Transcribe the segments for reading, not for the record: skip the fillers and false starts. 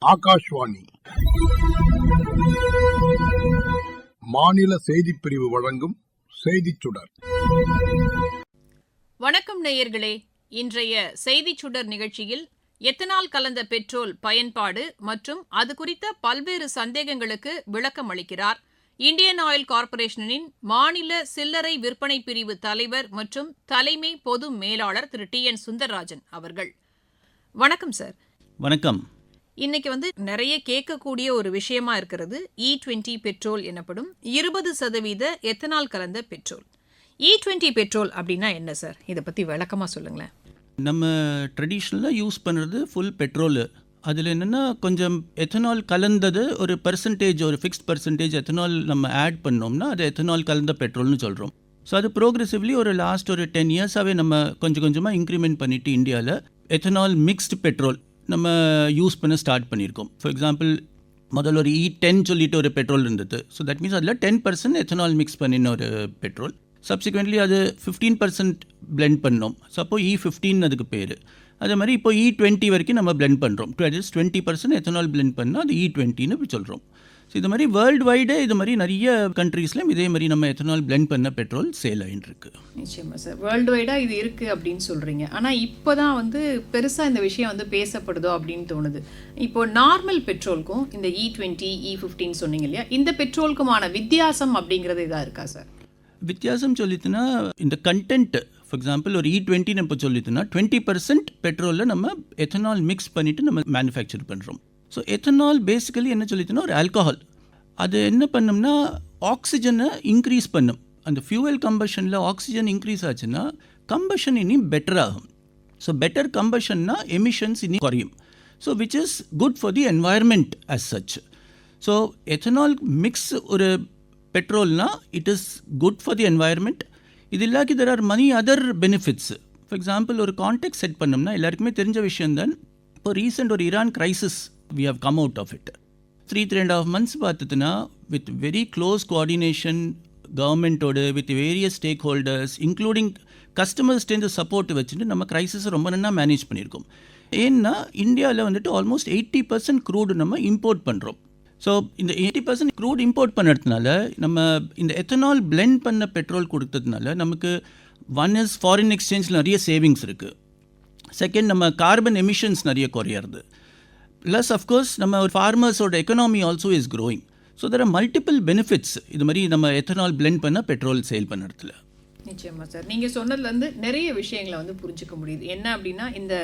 ஆகாஷ்வாணி மாநில செய்திப்பிரிவு வழங்கும் செய்திச் சுடர். வணக்கம் நேயர்களே. இன்றைய செய்திச் சுடர் நிகழ்ச்சியில் எத்தனால் கலந்த பெட்ரோல் பயன்பாடு மற்றும் அது குறித்த பல்வேறு சந்தேகங்களுக்கு விளக்கம் அளிக்கிறார் இந்தியன் ஆயில் கார்ப்பரேஷனின் மாநில சில்லறை விற்பனை பிரிவு தலைவர் மற்றும் தலைமை பொது மேலாளர் திரு TN சுந்தரராஜன் அவர்கள். வணக்கம் சார். வணக்கம். இன்னைக்கு நிறைய கேட்கக்கூடிய ஒரு விஷயமா இருக்கிறது E20 பெட்ரோல் எனப்படும் 20% எத்தனால் கலந்த பெட்ரோல். E20 பெட்ரோல் அப்படின்னா என்ன சார்? இதை பற்றி விளக்கமாக சொல்லுங்களேன். நம்ம ட்ரெடிஷ்னலாக யூஸ் பண்ணுறது ஃபுல் பெட்ரோலு. அதில் என்னென்னா கொஞ்சம் எத்தனால் கலந்தது ஒரு பர்சன்டேஜ், ஒரு ஃபிக்ஸ்ட் பர்சன்டேஜ் எத்தனால் நம்ம ஆட் பண்ணோம்னா அது எத்தனால் கலந்த பெட்ரோல்னு சொல்கிறோம். ஸோ அது ப்ரோக்ரெசிவ்லி ஒரு லாஸ்ட் ஒரு 10 இயர்ஸாகவே நம்ம கொஞ்சம் கொஞ்சமாக இன்க்ரிமெண்ட் பண்ணிவிட்டு இந்தியாவில் எத்தனால் மிக்ஸ்டு பெட்ரோல் நம்ம யூஸ் பண்ண ஸ்டார்ட் பண்ணியிருக்கோம். ஃபார் எக்ஸாம்பிள் முதல்ல ஒரு E10 சொல்லிட்டு ஒரு பெட்ரோல் இருந்தது. ஸோ தட் மீன்ஸ் அதில் 10% எத்தனால் மிக்ஸ் பண்ணின ஒரு பெட்ரோல். சப்சிக்வெண்ட்லி அது 15% பிளெண்ட் பண்ணோம். ஸோ அப்போ E15 அதுக்கு பேர். அதே மாதிரி இப்போ E20 வரைக்கும் நம்ம பிளெண்ட் பண்ணுறோம். 20% எத்தனால் பிளெண்ட் பண்ணால் அது E20ன்னு சொல்கிறோம். ஸோ இது மாதிரி வேர்ல்டு வைடே இது மாதிரி நிறைய கண்ட்ரீஸ்லையும் இதே மாதிரி நம்ம எத்தனால் பிளெண்ட் பண்ண பெட்ரோல் சேல் ஆகிட்டு இருக்கு. நிச்சயமாக சார், வேர்ல்டு வைடாக இது இருக்குது அப்படின்னு சொல்கிறீங்க. ஆனால் இப்போ தான் பெருசாக இந்த விஷயம் பேசப்படுதோ அப்படின்னு தோணுது. இப்போது நார்மல் பெட்ரோலுக்கும் இந்த E20, E15 சொன்னீங்க இல்லையா, இந்த பெட்ரோலுக்குமான வித்தியாசம் அப்படிங்கிறது இதாக இருக்கா சார்? வித்தியாசம் சொல்லிட்டுனா இந்த கண்டென்ட், ஃபார் எக்ஸாம்பிள் ஒரு E20 இப்போ சொல்லிட்டுனா 20% பெட்ரோலில் நம்ம எத்தனால் மிக்ஸ் பண்ணிவிட்டு நம்ம மேனுஃபேக்சர் பண்ணுறோம். ஸோ எத்தனால் பேசிக்கலி என்ன சொல்லிட்டுனா ஒரு ஆல்கஹால். அது என்ன பண்ணோம்னா ஆக்சிஜனை இன்க்ரீஸ் பண்ணும். அந்த ஃபியூவல் கம்பஷனில் ஆக்சிஜன் இன்க்ரீஸ் ஆச்சுன்னா கம்பஷன் இனி பெட்டர் ஆகும். ஸோ பெட்டர் கம்பஷன்னா எமிஷன்ஸ் இனி குறையும். So which is good for the environment as such. So ethanol mix ஒரு பெட்ரோல்னா it is good for the environment. இது இல்லாக்கி there are many other benefits. For example ஒரு கான்டெக்ட் செட் பண்ணோம்னா எல்லாருக்குமே தெரிஞ்ச விஷயம்தான். இப்போ ரீசெண்ட் ஒரு Iran crisis we have come out of it. 3.5 months பார்த்துட்டுனா வித் வெரி க்ளோஸ் கோஆர்டினேஷன் கவர்மெண்ட்டோடு with various stakeholders including கஸ்டமர்ஸ்டேருந்து சப்போர்ட் வச்சுட்டு நம்ம கிரைசிஸை ரொம்ப நல்லா மேனேஜ் பண்ணியிருக்கோம். ஏன்னா இந்தியாவில் ஆல்மோஸ்ட் 80% க்ரூடு நம்ம இம்போர்ட் பண்ணுறோம். ஸோ இந்த 80% க்ரூட் இம்போர்ட் பண்ணுறதுனால நம்ம இந்த எத்தனால் பிளெண்ட் பண்ண பெட்ரோல் கொடுத்ததுனால நமக்கு ஒன் இஸ் ஃபாரின் எக்ஸ்சேஞ்சில் நிறைய சேவிங்ஸ் இருக்குது. செகண்ட், நம்ம கார்பன் எமிஷன்ஸ் நிறைய குறையிறது. ப்ளஸ் அஃப்கோர்ஸ் நம்ம ஒரு ஃபார்மர்ஸோட economy also is growing. So there are multiple benefits இது மாதிரி நம்ம எத்தனால் பிளெண்ட் பண்ண பெட்ரோல் சேல் பண்ணுறதுல. நிச்சயமாக சார், நீங்கள் சொன்னதுலேருந்து நிறைய விஷயங்களை புரிஞ்சுக்க முடியுது. என்ன அப்படின்னா இந்த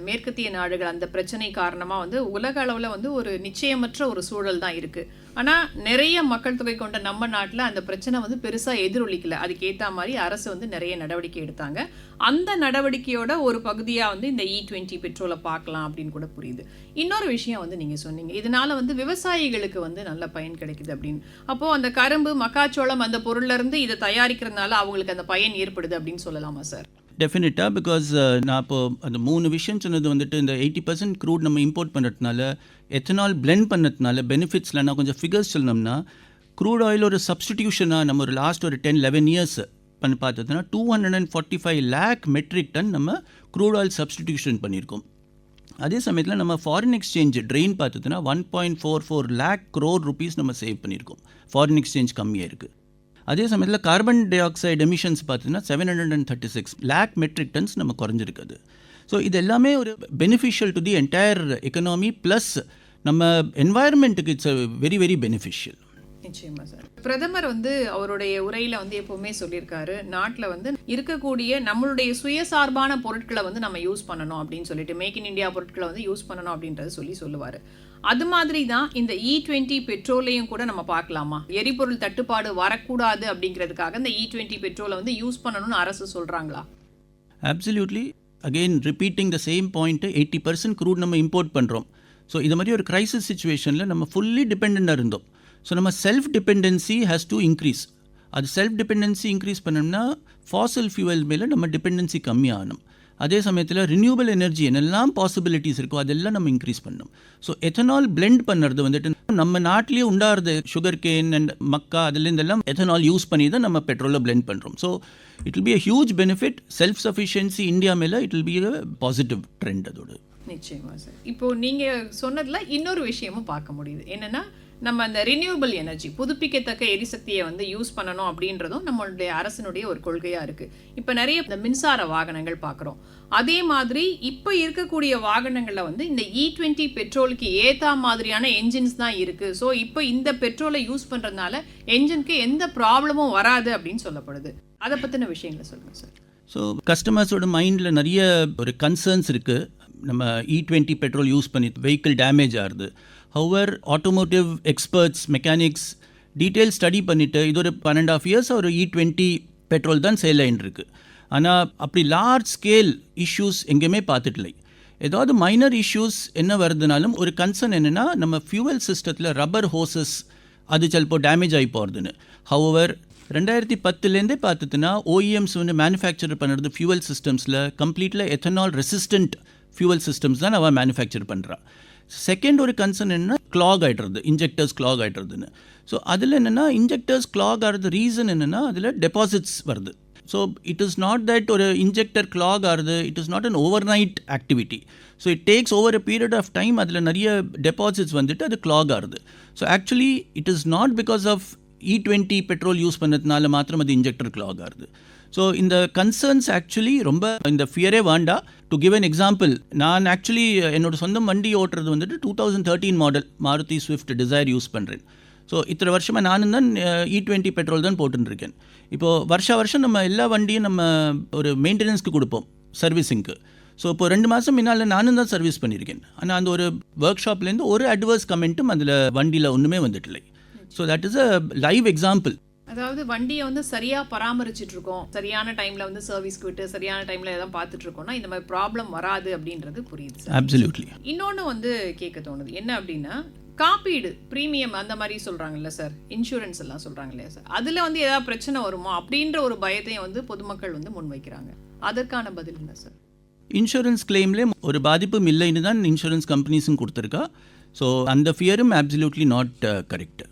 மேற்கத்திய நாடுகள் அந்த பிரச்சனை காரணமாக உலக அளவில் ஒரு நிச்சயமற்ற ஒரு சூழல் தான் இருக்குது. ஆனால் நிறைய மக்கள் தொகை கொண்ட நம்ம நாட்டில் அந்த பிரச்சனை பெருசாக எதிரொலிக்கல. அதுக்கேற்ற மாதிரி அரசு நிறைய நடவடிக்கை எடுத்தாங்க. அந்த நடவடிக்கையோட ஒரு பகுதியாக இந்த E20 பெட்ரோலை பார்க்கலாம் அப்படின்னு கூட புரியுது. இன்னொரு விஷயம் நீங்கள் சொன்னீங்க, இதனால விவசாயிகளுக்கு நல்ல பயன் கிடைக்குது அப்படின்னு. அப்போது அந்த கரும்பு, மக்காச்சோளம் அந்த பொருள்லேருந்து இதை தயாரிக்கிறதுனால அவங்களுக்கு அந்த பயன் ஏற்படுது அப்படின்னு சொல்லலாமா சார்? டெஃபினட்டாக. பிகாஸ் நான் இப்போது அந்த 3 விஷயம் சொன்னது இந்த 80% க்ரூட் நம்ம இம்போர்ட் பண்ணுறதுனால எத்தனால் பிளெண்ட் பண்ணதுனால பெனிஃபிட்ஸில் நான் கொஞ்சம் ஃபிகர்ஸ் சொல்லணும்னா க்ரூட் ஆயில் ஒரு சப்ஸ்டிடியூஷனாக நம்ம ஒரு லாஸ்ட் ஒரு 10-11 இயர்ஸ் பண்ணி பார்த்ததுன்னா 245 lakh மெட்ரிக் டன் நம்ம க்ரூட் ஆயில் சப்ஸ்டிடியூஷன் பண்ணியிருக்கோம். அதே சமயத்தில் நம்ம ஃபாரின் எக்ஸ்சேஞ்ச் ட்ரெயின் பார்த்ததுன்னா 1.44 lakh crore rupees நம்ம சேவ் பண்ணியிருக்கோம். ஃபாரின் எக்ஸ்சேஞ்ச் கம்மியாக இருக்குது. அதே சமயத்தில் கார்பன் டை ஆக்சைடு எமிஷன்ஸ் பார்த்தீங்கன்னா 736 lakh மெட்ரிக் டன்ஸ் நம்ம குறைஞ்சிருக்குது. ஸோ இது எல்லாமே ஒரு beneficial to the entire economy plus நம்ம என்வாயர்மெண்ட்டுக்கு இட்ஸ் வெரி வெரி பெனிஃபிஷியல். நிச்சயமாக சார். பிரதமர் அவருடைய உரையில் எப்போவுமே சொல்லியிருக்காரு, நாட்டில் இருக்கக்கூடிய நம்மளுடைய சுயசார்பான பொருட்களை நம்ம யூஸ் பண்ணணும் அப்படின்னு சொல்லிட்டு, மேக் இன் இந்தியா பொருட்களை யூஸ் பண்ணணும் அப்படின்றத சொல்லுவார். அது மாதிரி தான் இந்த E20 பெட்ரோலையும் கூட நம்ம பார்க்கலாமா? எரிபொருள் தட்டுப்பாடு வரக்கூடாது அப்படிங்கிறதுக்காக இந்த E20 பெட்ரோலை யூஸ் பண்ணணும்னு அரசு சொல்கிறாங்களா? Absolutely. Again repeating the same point, 80% crude நம்ம இம்போர்ட் பண்ணுறோம். ஸோ இது மாதிரி ஒரு கிரைசிஸ் சுச்சுவேஷனில் நம்ம ஃபுல்லி டிபெண்ட்டாக இருந்தோம். ஸோ நம்ம self dependency has to increase. அது செல்ஃப் டிபெண்டன்சி இன்க்ரீஸ் பண்ணோம்னா ஃபாசில் ஃபியூவல் மேலே நம்ம டிபெண்டன்சி கம்மியாகணும். அதே சமயத்தில் ரினியூவபிள் எனர்ஜி என்னெல்லாம் பாசிபிலிட்டிஸ் இருக்கோ அதெல்லாம் நம்ம இன்க்ரீஸ் பண்ணணும். ஸோ எத்தனால் பிளெண்ட் பண்ணுறது நம்ம நாட்டிலேயே உண்டாகிறது சுகர் கேன் அண்ட் மக்கா அதுலேருந்தெல்லாம் எத்தனால் யூஸ் பண்ணி தான் நம்ம பெட்ரோலை பிளெண்ட் பண்ணுறோம். So it will be a huge benefit. Self sufficiency India மேலே it will be a positive trend. அதோடு நிச்சயமா சார். இப்போ நீங்க சொன்னதுல இன்னொரு விஷயமும் பார்க்க முடியுது. என்னன்னா, நம்ம அந்த ரினியூவபிள் எனர்ஜி புதுப்பிக்கத்தக்க எரிசக்தியை வந்து யூஸ் பண்ணணும் அப்படின்றதும் நம்மளுடைய அரசினுடைய ஒரு கொள்கையா இருக்கு. இப்ப நிறைய இந்த மின்சார வாகனங்கள் பார்க்குறோம். அதே மாதிரி இப்ப இருக்கக்கூடிய வாகனங்கள்ல வந்து இந்த E20 பெட்ரோலுக்கு ஏத்தா மாதிரியான என்ஜின்ஸ் தான் இருக்கு. ஸோ இப்போ இந்த பெட்ரோலை யூஸ் பண்றதுனால என்ஜினுக்கு எந்த ப்ராப்ளமும் வராது அப்படின்னு சொல்லப்படுது. அதை பத்தின விஷயங்களை சொல்லுங்க சார். ஸோ கஸ்டமர்ஸோட மைண்டில் நிறைய ஒரு கன்சர்ன்ஸ் இருக்குது. நம்ம E20 பெட்ரோல் யூஸ் பண்ணி வெஹிக்கிள் டேமேஜ் ஆகுது. Hour automotive experts mechanics detail study பண்ணிவிட்டு இது ஒரு 1.5 years ஒரு E20 பெட்ரோல் தான் சேல் ஆகிட்டுருக்கு. ஆனால் அப்படி லார்ஜ் ஸ்கேல் இஷ்யூஸ் எங்கேயுமே பார்த்துட்டில்லை. ஏதாவது மைனர் இஷ்யூஸ் என்ன வருதுனாலும் ஒரு கன்சர்ன் என்னென்னா நம்ம ஃபியூவல் சிஸ்டத்தில் ரப்பர் ஹோசஸ் அது சிலப்போ டேமேஜ் ஆகி போகிறதுன்னு. ஹவர் 2010 பார்த்துட்டுனா ஓஇஎம்ஸ் வந்து மேனுஃபேக்சர் பண்ணுறது ஃபியூவல் சிஸ்டம்ஸில் கம்ப்ளீட்டில் எத்தனால் ரெசிஸ்டன்ட் ஃபியூவல் சிஸ்டம்ஸ் தான் அவன் மேனுஃபேக்சர் பண்ணுறான். செகண்ட் ஒரு கன்சர்ன் என்னென்னா கிளாக் ஆகிடுறது, இன்ஜெக்டர்ஸ் கிளாக் ஆகிடுறதுன்னு. ஸோ அதில் என்னென்னா இன்ஜெக்டர்ஸ் கிளாக் ஆகிறது ரீசன் என்னென்னா அதில் டெபாசிட்ஸ் வருது. So it is not that ஒரு இன்ஜெக்டர் கிளாக் ஆகுது, it is not an overnight activity. So it takes over a period of time அதில் நிறைய டெபாசிட்ஸ் வந்துட்டு அது கிளாக் ஆகுது. So actually it is not because of E20 petrol use பண்ணதுனால மாத்திரம் அது இன்ஜெக்டர் கிளாக் ஆகுது. ஸோ இந்த கன்சர்ன்ஸ் ஆக்சுவலி ரொம்ப இந்த ஃபியரே வேண்டா. டு கிவ் அன் எக்ஸாம்பிள், நான் ஆக்சுவலி என்னோட சொந்தம் வண்டி ஓட்டுறது வந்துட்டு 2013 model Maruti Swift desire use பண்ணுறேன். ஸோ இத்தனை வருஷமாக நானும் தான் E20 பெட்ரோல் தான் போட்டுருக்கேன். இப்போது வருஷம் நம்ம எல்லா வண்டியும் நம்ம ஒரு மெயின்டெனன்ஸ்க்கு கொடுப்போம், சர்வீஸிங்க்கு. ஸோ இப்போ 2 மாதம் முன்னால் நானும் தான் சர்வீஸ் பண்ணியிருக்கேன். ஆனால் அந்த ஒரு ஒர்க் ஷாப்லேருந்து ஒரு அட்வர்ஸ் கமெண்ட்டும் அதில் வண்டியில் ஒன்றுமே வந்துட்டில்லை. So that is a live example. அதாவது வண்டியை வந்து சரியா பராமரிச்சுட்டு இருக்கோம், சரியான டைம்ல வந்து சர்வீஸ்க்கு விட்டு சரியான டைம்ல எதாவது பார்த்துட்டு இருக்கோம்னா இந்த மாதிரி ப்ராப்ளம் வராது அப்படின்றது புரியுது சார். அப்சல்யூட்லி. இன்னொன்று வந்து கேட்க தோணுது என்ன அப்படின்னா, காப்பீடு பிரீமியம் அந்த மாதிரி சொல்றாங்கல்ல சார், இன்சூரன்ஸ் எல்லாம் சொல்றாங்க இல்லையா சார், அதுல வந்து ஏதாவது பிரச்சனை வருமா அப்படின்ற ஒரு பயத்தையும் வந்து பொதுமக்கள் வந்து முன்வைக்கிறாங்க. அதற்கான பதில் என்ன சார்? இன்சூரன்ஸ் கிளைம்லேயே ஒரு பாதிப்பும் இல்லைன்னு தான் இன்சூரன்ஸ் கம்பெனிஸும் கொடுத்துருக்கா. ஸோ அந்த ஃபியரும் அப்சல்யூட்லி நாட் கரெக்ட்.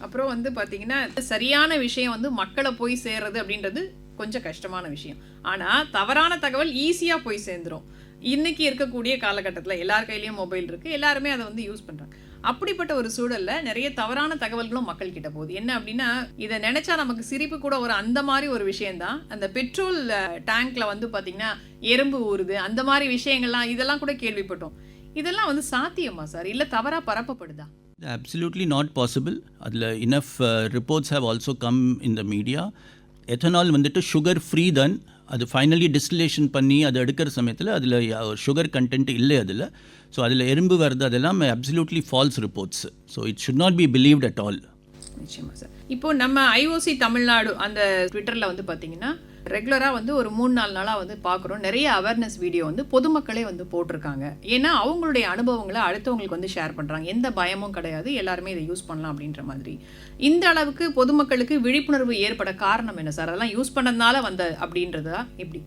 அப்புறம் வந்து பார்த்தீங்கன்னா சரியான விஷயம் வந்து மக்களை போய் சேர்றது அப்படின்றது கொஞ்சம் கஷ்டமான விஷயம். ஆனால் தவறான தகவல் ஈஸியாக போய் சேர்ந்துடும். இன்னைக்கு இருக்கக்கூடிய காலகட்டத்தில் எல்லார் கையிலையும் மொபைல் இருக்குது, எல்லாருமே அதை வந்து யூஸ் பண்ணுறாங்க. அப்படிப்பட்ட ஒரு சூழலில் நிறைய தவறான தகவல்களும் மக்கள் கிட்ட போகுது. என்ன அப்படின்னா, இதை நினைச்சா நமக்கு சிரிப்பு கூட ஒரு அந்த மாதிரி ஒரு விஷயம்தான். அந்த பெட்ரோல் டேங்க்ல வந்து பார்த்தீங்கன்னா எறும்பு ஊறுது, அந்த மாதிரி விஷயங்கள்லாம் இதெல்லாம் கூட கேள்விப்பட்டோம். இதெல்லாம் வந்து சாத்தியமா சார், இல்லை தவறாக பரப்பப்படுதா? Absolutely not possible. அதில் enough reports have also come in the media. Ethanol வந்துட்டு சுகர் ஃப்ரீ தான். அது ஃபைனலி டிஸ்டிலேஷன் பண்ணி அதை எடுக்கிற சமயத்தில் அதில் சுகர் கண்டென்ட் இல்லை அதில். ஸோ அதில் எறும்பு வருது, அதெல்லாம் absolutely false reports. So it should not be believed at all. நிச்சயமா சார். இப்போ நம்ம ஐஓசி தமிழ்நாடு அந்த ட்விட்டரில் வந்து பார்த்தீங்கன்னா ரெகுலராக வந்து ஒரு 3-4 நாளாக வந்து பார்க்குறோம், நிறைய அவேர்னஸ் வீடியோ வந்து பொதுமக்களே வந்து போட்டிருக்காங்க. ஏன்னா அவங்களுடைய அனுபவங்களை அடுத்தவங்களுக்கு வந்து ஷேர் பண்ணுறாங்க. எந்த பயமும் கிடையாது, எல்லாருமே இதை யூஸ் பண்ணலாம் அப்படின்ற மாதிரி. இந்த அளவுக்கு பொதுமக்களுக்கு விழிப்புணர்வு ஏற்பட காரணம் என்ன சார்? அதெல்லாம் யூஸ் பண்ணதுனால வந்த அப்படின்றதா எப்படி?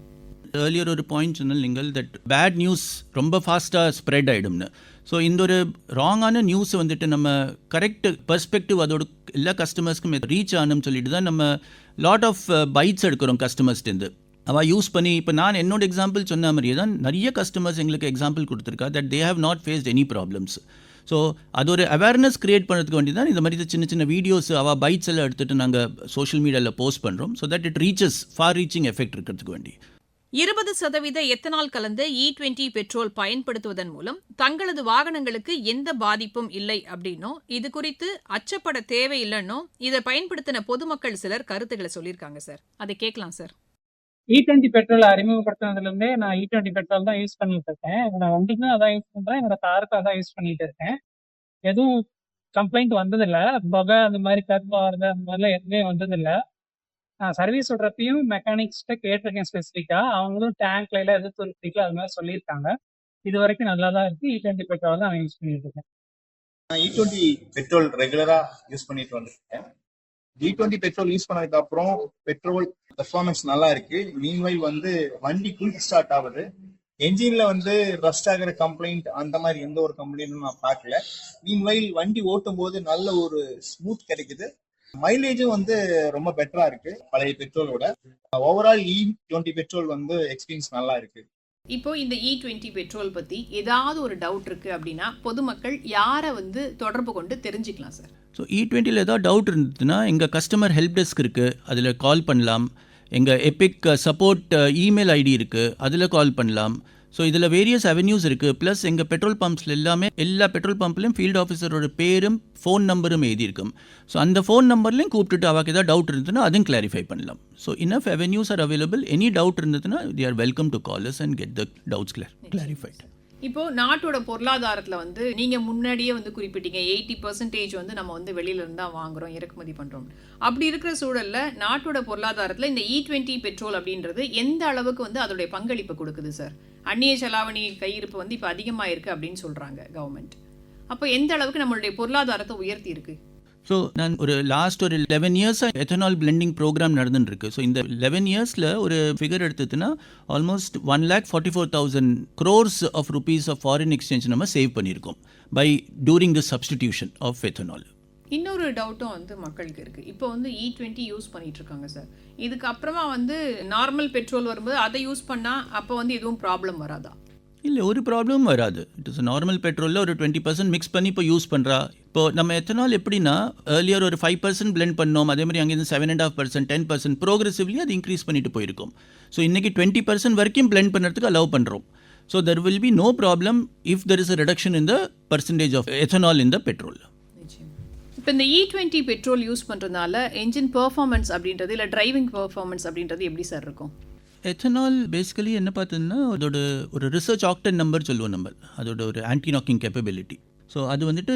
ஏர்லியர் ஒரு பாயிண்ட் சொன்னல் நீங்கள் தட் பேட் நியூஸ் ரொம்ப ஃபாஸ்ட்டாக ஸ்ப்ரெட் ஆகிடும்னு. ஸோ இந்த ஒரு ராங்கான நியூஸை வந்துட்டு நம்ம கரெக்ட் பெர்ஸ்பெக்டிவ் அதோட எல்லா கஸ்டமர்ஸ்க்கும் ரீச் ஆகணும்னு சொல்லிட்டு தான் நம்ம லாட் ஆஃப் பைட்ஸ் எடுக்கிறோம் கஸ்டமர்ஸ்டேருந்து. அவள் யூஸ் பண்ணி இப்போ நான் என்னோட எக்ஸாம்பிள் சொன்ன மாதிரியே தான் நிறைய கஸ்டமர்ஸ் எங்களுக்கு எக்ஸாம்பிள் கொடுத்துருக்கா that they have not faced any problems. So அது ஒரு அவேர்னஸ் க்ரியேட் பண்ணுறதுக்கு வேண்டி தான் இந்த மாதிரி சின்ன சின்ன வீடியோஸ் அவள் பைட்ஸ் எல்லாம் எடுத்துகிட்டு நாங்கள் சோஷியல் மீடியாவில் போஸ்ட் பண்ணுறோம். So that it reaches for reaching effect இருக்கிறதுக்கு வேண்டி. 20% எத்தனால் கலந்த E20 பெட்ரோல் பயன்படுத்துவதன் மூலம் தங்களது வாகனங்களுக்கு எந்த பாதிப்பும் இல்லை அப்படின்னும், இது குறித்து அச்சப்பட தேவையில்லைன்னும் இதை பயன்படுத்தின பொதுமக்கள் சிலர் கருத்துக்களை சொல்லியிருக்காங்க சார். அதை கேட்கலாம் சார். E20 பெட்ரோல் அறிமுகப்படுத்தினதுலேருந்தே நான் E20 பெட்ரோல் தான் யூஸ் பண்ணிட்டு இருக்கேன். என்னோட வண்டிக்கும் அதான் யூஸ் பண்ணுறேன், என்னோட காருக்கும் அதான் யூஸ் பண்ணிட்டு இருக்கேன். எதுவும் கம்ப்ளைண்ட் வந்ததில்லை. புகை அந்த மாதிரி கருப்பு ஆறுது அந்த மாதிரிலாம் எதுவுமே வந்ததில்லை. நான் சர்வீஸ் விடுறப்பையும் மெக்கானிக்ஸ்கிட்ட கேட்டிருக்கேன் ஸ்பெசிஃபிக்காக. அவங்களும் டேங்க்ல எல்லாம் எது துருப்பிக்கல அது மாதிரி சொல்லியிருக்காங்க. இது வரைக்கும் நல்லா தான் இருக்குது. E20 பெட்ரோல் தான் நான் யூஸ் பண்ணிட்டு இருக்கேன். நான் E20 பெட்ரோல் ரெகுலரா யூஸ் பண்ணிட்டு வந்துருக்கேன். E20 பெட்ரோல் யூஸ் பண்ணதுக்கு அப்புறம் பெட்ரோல் பெர்ஃபார்மன்ஸ் நல்லா இருக்கு. மீன்வைல் வந்து வண்டி குயிக் ஸ்டார்ட் ஆகுது. என்ஜின்ல வந்து ரஸ்ட் ஆகிற கம்ப்ளைண்ட் அந்த மாதிரி எந்த ஒரு கம்ப்ளைண்ட்டும் நான் பார்க்கல. மீன்வைல் வண்டி ஓட்டும் போது நல்ல ஒரு ஸ்மூத் கிடைக்குது. மைலேஜும் வந்து ரொம்ப பெட்டரா இருக்கு பழைய பெட்ரோலோட. ஓவரால் E20 பெட்ரோல் வந்து எக்ஸ்பீரியன்ஸ் நல்லா இருக்கு. இப்போ இந்த E20 பெட்ரோல் பற்றி ஏதாவது ஒரு டவுட் இருக்குது அப்படின்னா பொதுமக்கள் யாரை வந்து தொடர்பு கொண்டு தெரிஞ்சுக்கலாம் சார்? ஸோ E20ல் ஏதாவது டவுட் இருந்ததுன்னா எங்கள் கஸ்டமர் ஹெல்ப் டெஸ்க் இருக்குது, அதில் கால் பண்ணலாம். எங்கள் எபிக் சப்போர்ட் இமெயில் ஐடி இருக்குது, அதில் கால் பண்ணலாம். ஸோ இதில் வேரியஸ் அவென்யூஸ் இருக்குது. ப்ளஸ் எங்கள் பெட்ரோல் பம்ப்ஸில் எல்லா பெட்ரோல் பம்ப்லையும் ஃபீல்டு ஆஃபீஸரோட பேரும் ஃபோன் நம்பரும் எழுதியிருக்கும். ஸோ அந்த ஃபோன் நம்பர்லையும் கூப்பிட்டுட்டு அவருக்கு ஏதாவது டவுட் இருந்ததுன்னா அதையும் கிளாரிஃபை பண்ணலாம். So enough avenues are available. Any doubt இருந்ததுன்னா they are welcome to call us and get the doubts clarified. இப்போ நாட்டோட பொருளாதாரத்தில் வந்து நீங்கள் முன்னாடியே வந்து குறிப்பிட்டீங்க 80% வந்து நம்ம வந்து வெளியில இருந்து தான் வாங்குறோம், இறக்குமதி பண்ணுறோம். அப்படி இருக்கிற சூழலில் நாட்டோட பொருளாதாரத்தில் இந்த E20 பெட்ரோல் அப்படின்றது எந்த அளவுக்கு வந்து அதோடைய பங்களிப்பு கொடுக்குது சார்? அந்நிய செலாவணி கையிருப்பு வந்து இப்போ அதிகமாக இருக்குது அப்படின்னு சொல்கிறாங்க கவர்மெண்ட். அப்போ எந்த அளவுக்கு நம்மளுடைய பொருளாதாரத்தை உயர்த்தி இருக்கு? ஸோ நான் ஒரு லாஸ்ட் ஒரு 11 இயர்ஸாக எத்தனால் பிளெண்டிங் ப்ரோக்ராம் நடந்துருக்கு. ஸோ இந்த 11 இயர்ஸில் ஒரு ஃபிகர் எடுத்ததுன்னா almost 1,44,000 crores of rupees of foreign exchange நம்ம சேவ் பண்ணியிருக்கோம் by during the substitution of ethanol. இன்னொரு டவுட்டும் வந்து மக்களுக்கு இருக்குது. இப்போ வந்து E20 யூஸ் பண்ணிட்டு இருக்காங்க சார். இதுக்கப்புறமா வந்து நார்மல் பெட்ரோல் வரும்போது அதை யூஸ் பண்ணால் அப்போ வந்து எதுவும் ப்ராப்ளம் வராதா? இல்லை, ஒரு ப்ராப்ளமும் வராது. இட் இஸ் நார்மல் பெட்ரோலில் ஒரு 20% மிக்ஸ் பண்ணி இப்போ யூஸ் பண்ணுறா. இப்போ நம்ம எத்தனால் எப்படின்னா ஏர்லியர் ஒரு 5% பிளெண்ட் பண்ணோம், அதே மாதிரி அங்கேருந்து 7.5%, 10% ப்ரோக்ரெசிவ்லி அது இன்க்ரீஸ் பண்ணிட்டு போயிருக்கோம். ஸோ இன்றைக்கி 20% வரைக்கும் பிளெண்ட் பண்ணுறதுக்கு அலோவ் பண்ணுறோம். So there will be no problem if there is a reduction in the percentage of ethanol in the petrol. இப்போ இந்த E20 பெட்ரோல் யூஸ் பண்ணுறதுனால என்ஜின் பெர்ஃபார்மன்ஸ் அப்படின்றது இல்லை டிரைவிங் பெர்ஃபார்மன்ஸ் அப்படின்றது எப்படி சார் இருக்கும்? எத்தனால் பேசிக்கலி என்ன பார்த்ததுன்னா அதோட ஒரு ரிசர்ச் ஆக்டன் நம்பர் சொல்லுவோம் நம்ம, அதோட ஒரு ஆன்டி நாக்கிங் கேப்பபிலிட்டி. ஸோ அது வந்துட்டு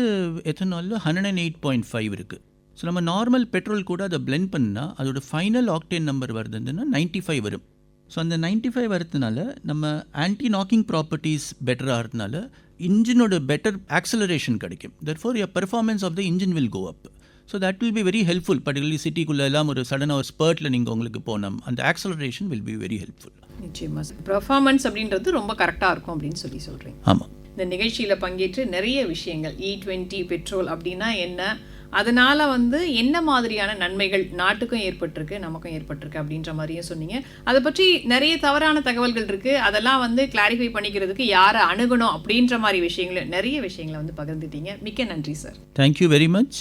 எத்தனாலில் 108.5 இருக்குது. ஸோ நம்ம நார்மல் பெட்ரோல் கூட அதை பிளெண்ட் பண்ணால் அதோட ஃபைனல் ஆக்டேன் நம்பர் வருதுன்னா 95 வரும். ஸோ அந்த 95 வரதுனால நம்ம ஆன்டி நாக்கிங் ப்ராப்பர்ட்டிஸ் பெட்டராக இருந்தனால இன்ஜினோட பெட்டர் ஆக்சலரேஷன் கிடைக்கும். therefore your performance of the engine will go up. So that will be very helpful. Particularly சிட்டிக்குள்ளே எல்லாம் ஒரு சடனாக ஒரு ஸ்பர்ட்டில் நீங்கள் உங்களுக்கு போனோம், அந்த acceleration will be very helpful. நிச்சயமாக சார், பெர்ஃபார்மன்ஸ் அப்படின்றது ரொம்ப கரெக்டாக இருக்கும் அப்படின்னு சொல்கிறீங்க. ஆமாம். இந்த நிகழ்ச்சியில் பங்கேற்று நிறைய விஷயங்கள் E20 பெட்ரோல் அப்படின்னா என்ன, அதனால் வந்து என்ன மாதிரியான நன்மைகள் நாட்டுக்கும் ஏற்பட்டிருக்கு நமக்கும் ஏற்பட்டிருக்கு அப்படின்ற மாதிரியும் சொன்னீங்க. அதை பற்றி நிறைய தவறான தகவல்கள் இருக்குது, அதெல்லாம் வந்து கிளாரிஃபை பண்ணிக்கிறதுக்கு யாரை அணுகணும் அப்படின்ற மாதிரி நிறைய விஷயங்களை வந்து பகிர்ந்துட்டீங்க. மிக்க நன்றி சார். Thank you very much.